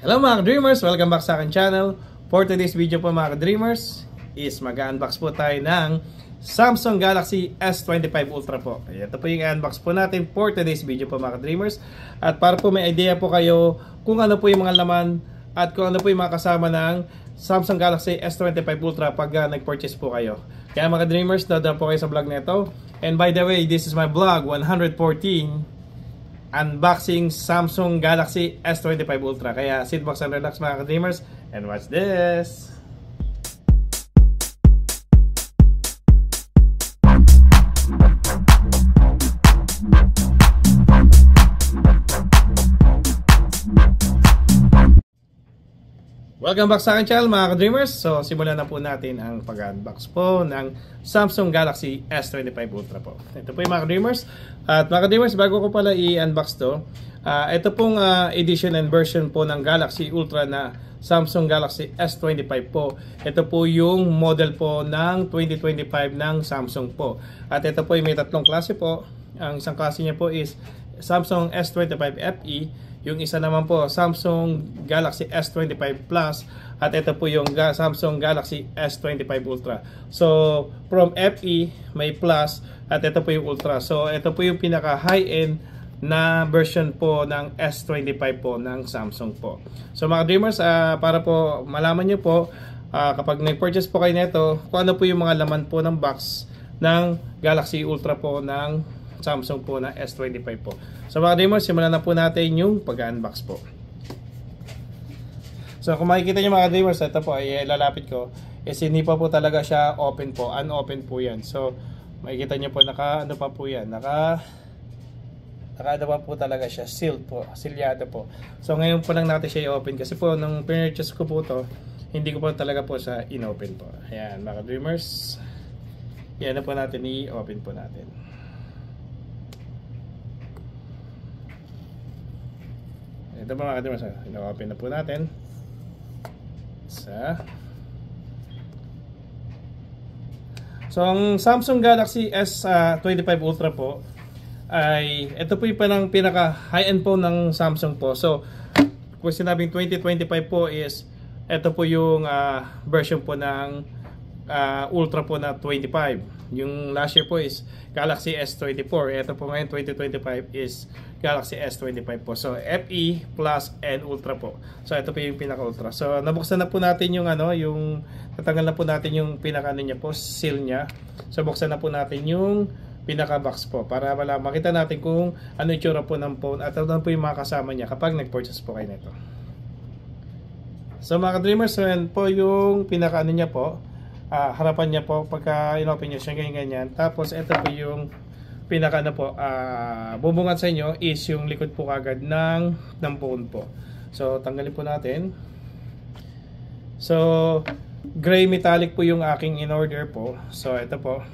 Hello mga dreamers, welcome back sa akin channel. For today's video po mga dreamers is mag-unbox po tayo ng Samsung Galaxy S25 Ultra po. Ito po yung unbox po natin for today's video po mga dreamers. At para po may idea po kayo kung ano po yung mga laman at kung ano po yung mga kasama ng Samsung Galaxy S25 Ultra pag nag-purchase po kayo. Kaya mga dreamers, dadaan po kayo sa vlog nito. And by the way, this is my vlog 114 unboxing Samsung Galaxy S25 Ultra. Kaya sit back and relax mga ka-dreamers and watch this. Welcome back sa akin channel mga ka-dreamers. So simulan na po natin ang pag-unbox po ng Samsung Galaxy S25 Ultra po. Ito po yung mga ka-dreamers. At mga ka-dreamers, bago ko pala i-unbox to, ito pong edition and version po ng Galaxy Ultra na Samsung Galaxy S25 po. Ito po yung model po ng 2025 ng Samsung po. At ito po yung may tatlong klase po. Ang isang klase niya po is Samsung S25 FE. Yung isa naman po Samsung Galaxy S25 Plus. At ito po yung Samsung Galaxy S25 Ultra. So from FE may Plus at ito po yung Ultra. So ito po yung pinaka high-end na version po ng S25 po ng Samsung po. So mga dreamers, para po malaman nyo po kapag nag-purchase po kayo nito, kung ano po yung mga laman po ng box ng Galaxy Ultra po ng Samsung po na S25 po. So mga dreamers, simulan na po natin yung pag-unbox po. So kung makikita nyo mga dreamers, ito po ay lalapit ko. Hindi pa po talaga siya open po. Unopen po yan. So makikita nyo po ano pa po yan. Naka ano pa po talaga siya. Sealed po. Sealyado po. So ngayon po lang natin siya i-open. Kasi po nung pinurchase ko po to, hindi ko po talaga po siya in-open po. Ayan mga dreamers. Yan na po natin i-open po natin. Ito po mga ka-dreamers, ino-open na po natin. So ang Samsung Galaxy S25 Ultra po ay ito po yung pinaka high-end po ng Samsung po. So kung sinabing 2025 po is ito po yung version po ng Ultra po na 25. Yung last year po is Galaxy S24. Ito po ngayon 2025 is Galaxy S25 po. So FE Plus and Ultra po. So ito po yung pinaka Ultra. So nabuksan na po natin yung yung tatanggal na po natin yung pinaka niya po, seal niya. So buksan na po natin yung pinaka box po para makita natin kung ano yung tsura po ng phone at ano po yung mga kasama niya kapag nag-purchase po kayo nito. So mga ka-dreamers, so yan po yung pinaka niya po. Harapan niya po pagka in-open niyo siya ganyan. Tapos ito po yung pinaka bubungan sa inyo is yung likod po kagad ng phone po. So tanggalin po natin. So gray metallic po yung aking in-order po. So ito po.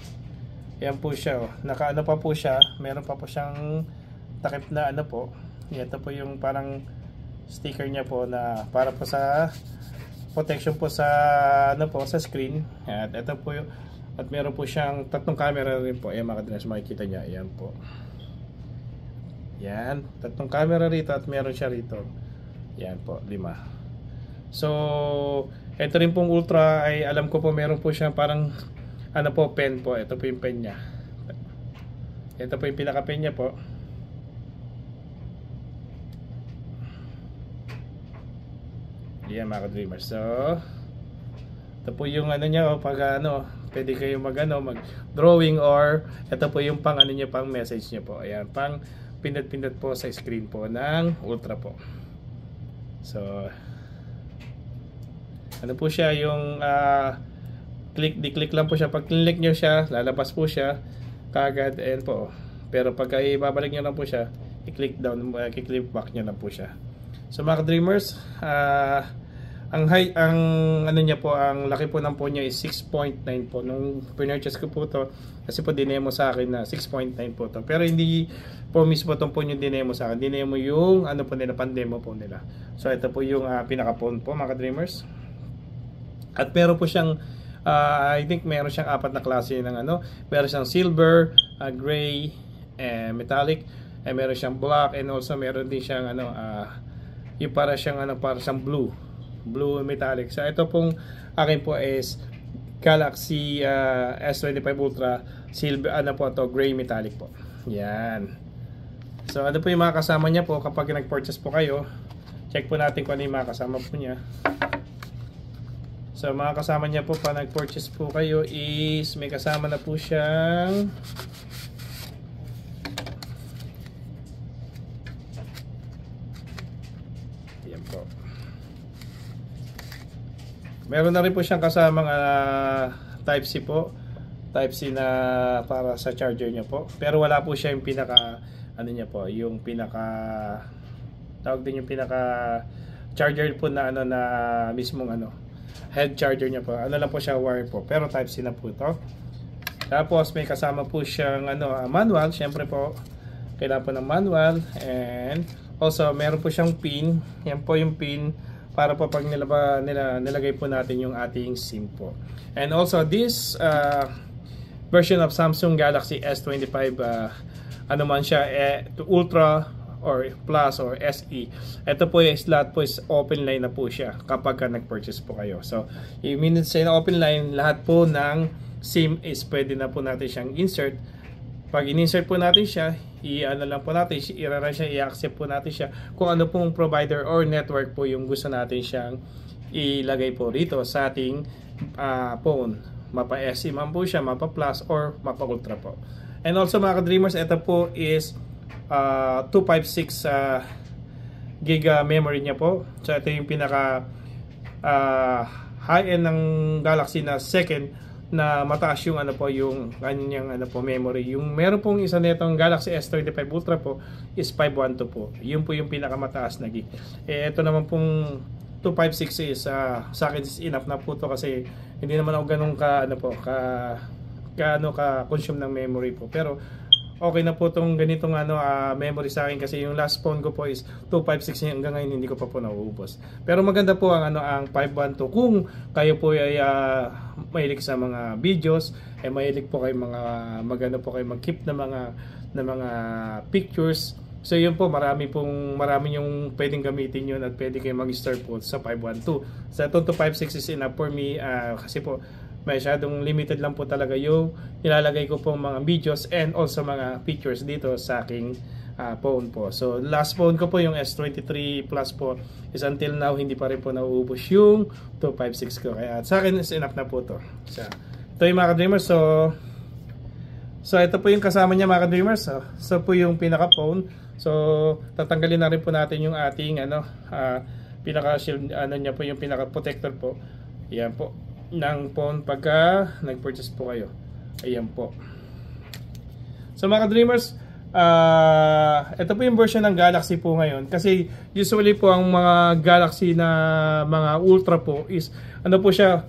Yan po siya. Naka-ano pa po siya. Meron pa po siyang takip na po. Ito po yung parang sticker niya po na para po sa protection po sa sa screen. At ito po yung at meron po siyang tatlong camera rin po. Ayan mga ka-dreamers, makikita niya. Ayan po. Yan, tatlong camera rito at meron siya rito. Yan po, 5. So, ito rin pong Ultra ay alam ko po meron po siyang parang pen po. Ito po yung pen niya. Ito po yung pinaka pen niya po. Yan mga ka-dreamers. So ito po yung niya pag pwede kayo mag-drawing or ito po yung pang niya, pang message niya po. Ayan, pang pindot-pindot po sa screen po ng Ultra po. So po siya yung click lang po siya. Pag click nyo siya, lalabas po siya kagad. Ayan po. Pero pag ibabalik nyo lang po siya, i-click down, i-click back nyo lang po siya. So mga ka-dreamers, ang niya po, ang laki po ng phone niya is 6.9 po. Nung purchase ko po to, kasi po dinemo sa akin na 6.9 po to. Pero hindi po mismo itong phone yung dinemo sa akin. Dinemo yung po nila, pandemo po nila. So ito po yung pinaka phone po mga ka-dreamers. At meron po siyang I think meron siyang 4 na klase ng meron siyang silver, gray, metallic, meron siyang black, and also meron din siyang yung para siyang ano, para siyang blue metallic. So ito pong akin po is Galaxy S25 Ultra silver, ano po to, gray metallic po. Yan. So ano po yung mga kasama niya po kapag nag-purchase po kayo. Check po natin kung ano yung mga kasama po niya. So mga kasama niya po pa nag-purchase po kayo is may kasama na po siyang yan po. Meron na rin po siyang kasamang Type-C po. Type-C na para sa charger niya po. Pero wala po siya yung pinaka ano niya po, yung pinaka tawag din yung pinaka charger po na ano na mismong ano head charger niya po. Ano lang po siya, wire po. Pero Type-C na po ito. Tapos may kasama po siyang ano manual, syempre po kailangan po ng manual, and also meron po siyang pin. Yan po yung pin para po pag nilagay po natin yung ating SIM po. And also this version of Samsung Galaxy S25 ano man siya, Ultra or Plus or SE. Ito po yung slot po is open line na po siya kapag nag-purchase po kayo. So, yung minutes sa open line, lahat po ng SIM is pwede na po natin siyang insert. Pag in-insert po natin siya, i-ano lang po natin, i-run siya, i-accept po natin siya kung ano pong provider or network po yung gusto natin siyang ilagay po rito sa ating phone. Mapa SE man po siya, mapa Plus or mapa Ultra po. And also mga ka-dreamers, ito po is 256 giga memory niya po. So ito yung pinaka high-end ng Galaxy na second na mataas yung ano po, yung kanyang ano po memory. Yung meron pong isa nitong Galaxy S25 Ultra po is 512 po. Yun po yung pinakamataas na gig. Ito naman pong 256 is sa akin is enough na po to, kasi hindi naman ako ganun ka ano po ka consume ng memory po. Pero okay na po tong ganitong ano memory sa akin, kasi yung last phone ko po is 256 hanggang ngayon hindi ko pa po nauubos. Pero maganda po ang ano ang 512 kung kayo po ay mahilig sa mga videos, mahilig po kayo mga maganda po kayo mag-keep na mga pictures. So yun po, marami yung pwedeng gamitin yun, at pwede kayo mag-start po sa 512. Sa 256 is enough for me kasi po masyadong limited lang po talaga yung nilalagay ko pong mga videos and also mga pictures dito sa aking phone po. So last phone ko po yung S23 Plus po is until now hindi pa rin po nauubos yung 256 ko, kaya sa akin is enough na po to. So ito yung mga ka-dreamers. So ito po yung kasama niya mga ka-dreamers. So po yung pinaka phone. So tatanggalin na rin po natin yung ating pinaka shield niya po, yung pinaka protector po. Yan po ng phone pagka nag-purchase po kayo. Ayan po. So mga ka-dreamers, ito po yung version ng Galaxy po ngayon, kasi usually po ang mga Galaxy na mga Ultra po is ano po siya,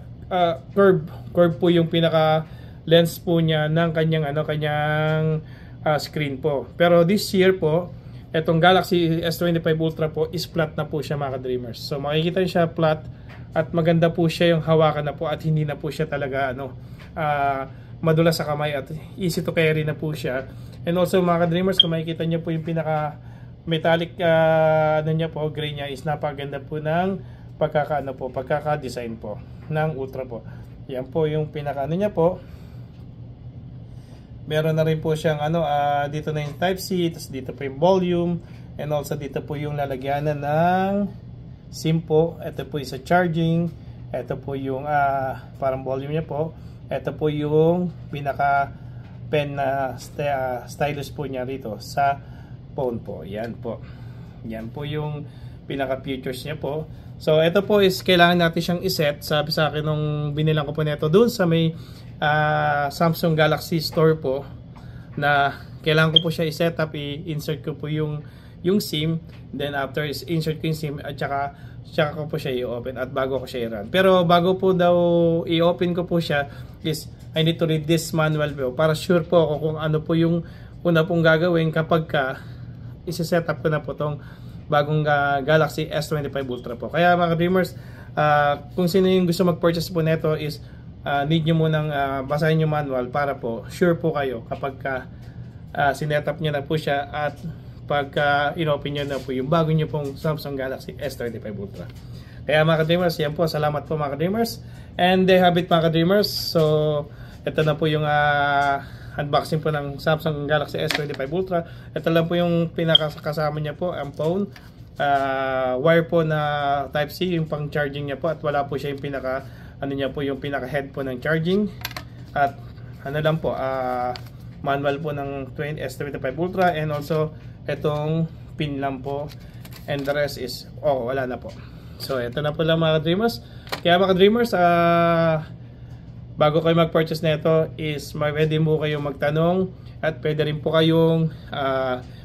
curve po yung pinaka lens po niya ng kanyang screen po. Pero this year po, itong Galaxy S25 Ultra po is flat na po siya mga ka-dreamers. So makikita niyo siya flat, at maganda po siya yung hawakan na po, at hindi na po siya talaga madulas sa kamay, at easy to carry na po siya. And also mga ka-dreamers, kung makikita niyo po yung pinaka metallic niya po, gray niya, is napakaganda po ng pagkaka-design po ng Ultra po. Yan po yung pinaka niya po. Meron na rin po siyang dito na yung Type-C, tapos dito po yung volume, and also dito po yung lalagyanan ng SIM po. Ito po yung sa charging. Ito po yung parang volume niya po. Ito po yung pinaka pen na stylus po niya rito sa phone po. Yan po. Yan po yung pinaka features niya po. So ito po is kailangan natin siyang iset. Sabi sa akin nung binilang ko po nito doon sa may Samsung Galaxy Store po, na kailangan ko po siya i-set up, i-insert ko po yung SIM, then after is insert ko yung SIM, at saka ko po siya i-open, at bago ko siya i-run. Pero bago po daw i-open ko po siya is I need to read this manual po para sure po ako kung ano po yung una pong gagawin kapag isi-set up ko na po tong bagong Galaxy S25 Ultra po. Kaya mga dreamers, kung sino yung gusto mag-purchase po nito is need nyo munang basahin yung manual para po sure po kayo kapag sinet up nyo na po siya, at pagka in-open nyo na po yung bago nyo pong Samsung Galaxy S25 Ultra. Kaya mga ka-dreamers, yan po, salamat po mga ka-dreamers. And they have it mga ka-dreamers. So, ito na po yung unboxing po ng Samsung Galaxy S25 Ultra. Ito lang po yung pinakasama niya po, ang phone. Wire po na Type-C, yung pang charging niya po. At wala po siya yung yung pinaka-head po ng charging. At ano lang po, manual po ng S25 Ultra. And also, itong pin lang po. And the rest is, wala na po. So, ito na po lang mga ka-dreamers. Kaya mga ka-dreamers, bago kayo mag-purchase na ito is pwede mo kayong magtanong at pwede rin po kayong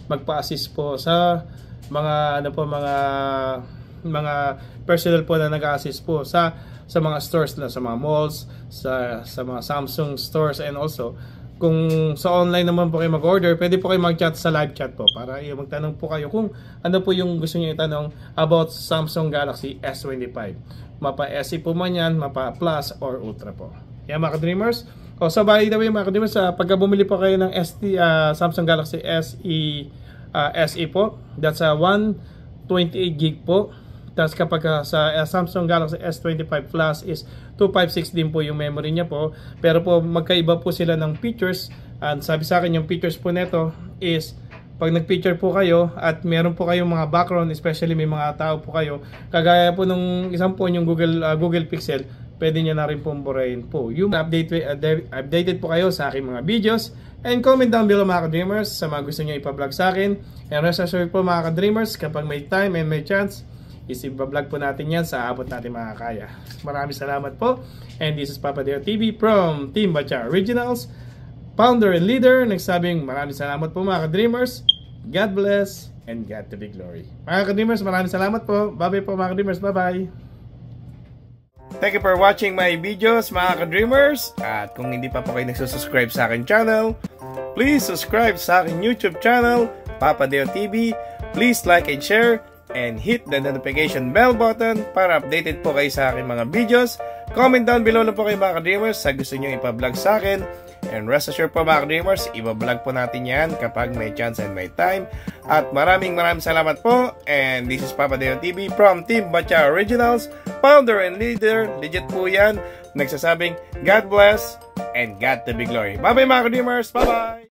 magpa-assist po sa mga mga personal po na nag-assist po sa mga stores na sa mga malls, sa mga Samsung stores, and also kung sa online naman po kayo mag-order, pwede po kayo mag-chat sa live chat po para magtanong po kayo kung ano po yung gusto niyo itanong about Samsung Galaxy S25. Mapa SE po man yan, mapa Plus or Ultra po. Yan mga ka-dreamers. So by the way mga ka-dreamers, pagka bumili po kayo ng Samsung Galaxy SE po, that's 128 gig po. Tapos kapag sa Samsung Galaxy S25 Plus is 256 din po yung memory niya po. Pero po magkaiba po sila ng features. And sabi sa akin yung features po nito is pag nag-picture po kayo at meron po kayong mga background, especially may mga tao po kayo, kagaya po nung isang po yung Google Pixel, pwede nyo na rin pong burahin po. Yung updated po kayo sa aking mga videos. And comment down below mga ka-dreamers sa mga gusto nyo ipa-vlog sa akin. And rest assured po mga ka-dreamers, kapag may time and may chance, ipa-vlog po natin yan sa abot natin makakaya. Maraming salamat po. And this is Papa Deo TV from Team Batcha Originals, founder and leader. Nagsabing maraming salamat po mga ka-dreamers. God bless and God to be glory. Mga ka-dreamers, maraming salamat po. Bye-bye po mga ka-dreamers. Bye-bye. Thank you for watching my videos mga ka-dreamers. At kung hindi pa po kayo nagsusubscribe sa akin channel, please subscribe sa akin YouTube channel, Papa Deo TV. Please like and share and hit the notification bell button para updated po kayo sa aking mga videos. Comment down below na po kayo mga ka-dreamers sa gusto nyo ipa-vlog sa akin. And rest assured po mga ka-dreamers, iba-vlog po natin yan kapag may chance and may time. At maraming salamat po. And this is Papa Deo TV from Team Batcha Originals, founder and leader. Legit po yan. Nagsasabing God bless and God to be glory. Bye bye mga ka-dreamers. Bye bye.